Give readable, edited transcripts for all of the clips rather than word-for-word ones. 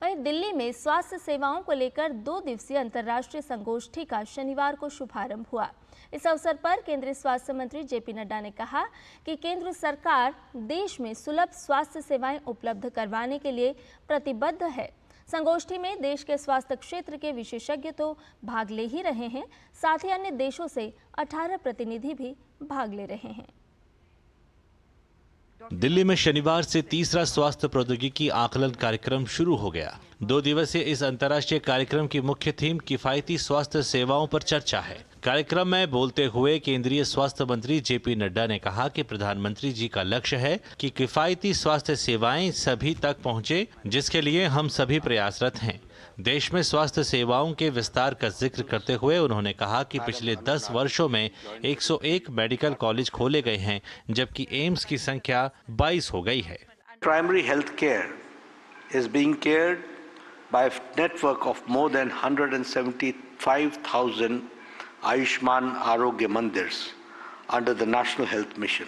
वहीं दिल्ली में स्वास्थ्य सेवाओं को लेकर 2 दिवसीय अंतर्राष्ट्रीय संगोष्ठी का शनिवार को शुभारंभ हुआ। इस अवसर पर केंद्रीय स्वास्थ्य मंत्री जेपी नड्डा ने कहा कि केंद्र सरकार देश में सुलभ स्वास्थ्य सेवाएं उपलब्ध करवाने के लिए प्रतिबद्ध है। संगोष्ठी में देश के स्वास्थ्य क्षेत्र के विशेषज्ञ तो भाग ले ही रहे हैं, साथ ही अन्य देशों से 18 प्रतिनिधि भी भाग ले रहे हैं। दिल्ली में शनिवार से तीसरा स्वास्थ्य प्रौद्योगिकी आकलन कार्यक्रम शुरू हो गया। 2 दिवसीय इस अंतर्राष्ट्रीय कार्यक्रम की मुख्य थीम किफायती स्वास्थ्य सेवाओं पर चर्चा है। कार्यक्रम में बोलते हुए केंद्रीय स्वास्थ्य मंत्री जेपी नड्डा ने कहा कि प्रधानमंत्री जी का लक्ष्य है कि किफायती स्वास्थ्य सेवाएं सभी तक पहुंचे, जिसके लिए हम सभी प्रयासरत हैं। देश में स्वास्थ्य सेवाओं के विस्तार का जिक्र करते हुए उन्होंने कहा कि पिछले 10 वर्षों में 101 मेडिकल कॉलेज खोले गए हैं, जबकि एम्स की संख्या 22 हो गई है। Primary health care is being cared by a network of more than 175,000 Ayushman Arogya Mandirs under the National Health Mission.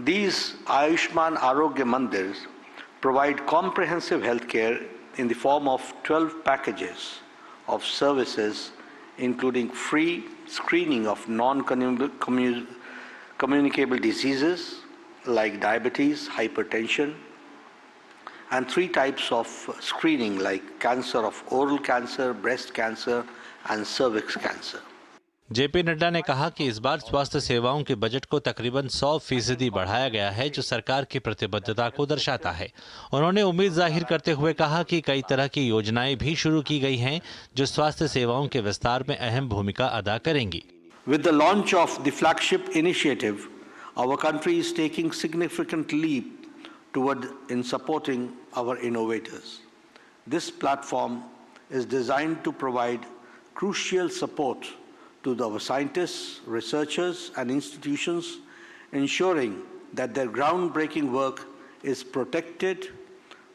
These Ayushman Arogya Mandirs provide comprehensive health care in the form of 12 packages of services, including free screening of non-communicable diseases like diabetes, hypertension, and 3 types of screening like cancer of oral cancer, breast cancer, and cervix cancer. JP Nadda ने कहा कि इस बार स्वास्थ्य सेवाओं के budget को तकरीबन 100% बढ़ाया गया है, जो सरकार की प्रतिबद्धता को दर्शाता है। उन्होंने उम्मीद जाहिर करते हुए कहा कि कई तरह की योजनाएं भी शुरू की गई हैं, जो स्वास्थ्य सेवाओं के विस्तार में अहम भूमिका अदा करेंगी। With the launch of the flagship initiative, our country is taking significant leap toward in supporting our innovators. This platform is designed to provide crucial support to our scientists, researchers, and institutions, ensuring that their groundbreaking work is protected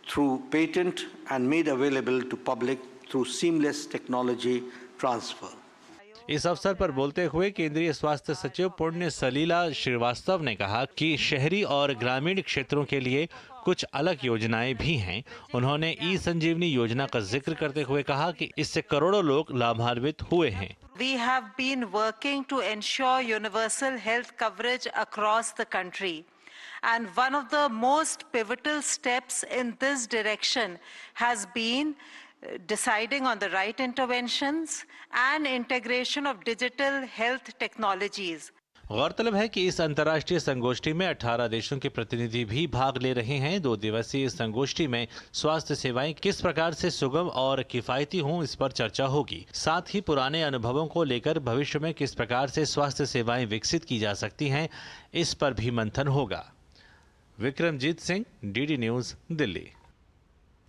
through patent and made available to public through seamless technology transfer. इस अवसर पर बोलते हुए केंद्रीय स्वास्थ्य सचिव पुण्य सलीला श्रीवास्तव ने कहा कि शहरी और ग्रामीण क्षेत्रों के लिए कुछ अलग योजनाएं भी हैं। उन्होंने ई संजीवनी योजना का जिक्र करते हुए कहा कि इससे करोड़ों लोग लाभान्वित हुए हैं। We have been working to ensure universal health coverage across the country, and one of the most pivotal steps in this direction has been deciding on the right interventions and integration of digital health technologies. गौरतलब है कि इस अंतर्राष्ट्रीय संगोष्ठी में 18 देशों के प्रतिनिधि भी भाग ले रहे हैं। 2 दिवसीय इस संगोष्ठी में स्वास्थ्य सेवाएं किस प्रकार से सुगम और किफायती हों, इस पर चर्चा होगी। साथ ही पुराने अनुभवों को लेकर भविष्य में किस प्रकार से स्वास्थ्य सेवाएं विकसित की जा सकती हैं, इस पर भी मंथन होगा। Vikramjit Singh, DD news, Delhi.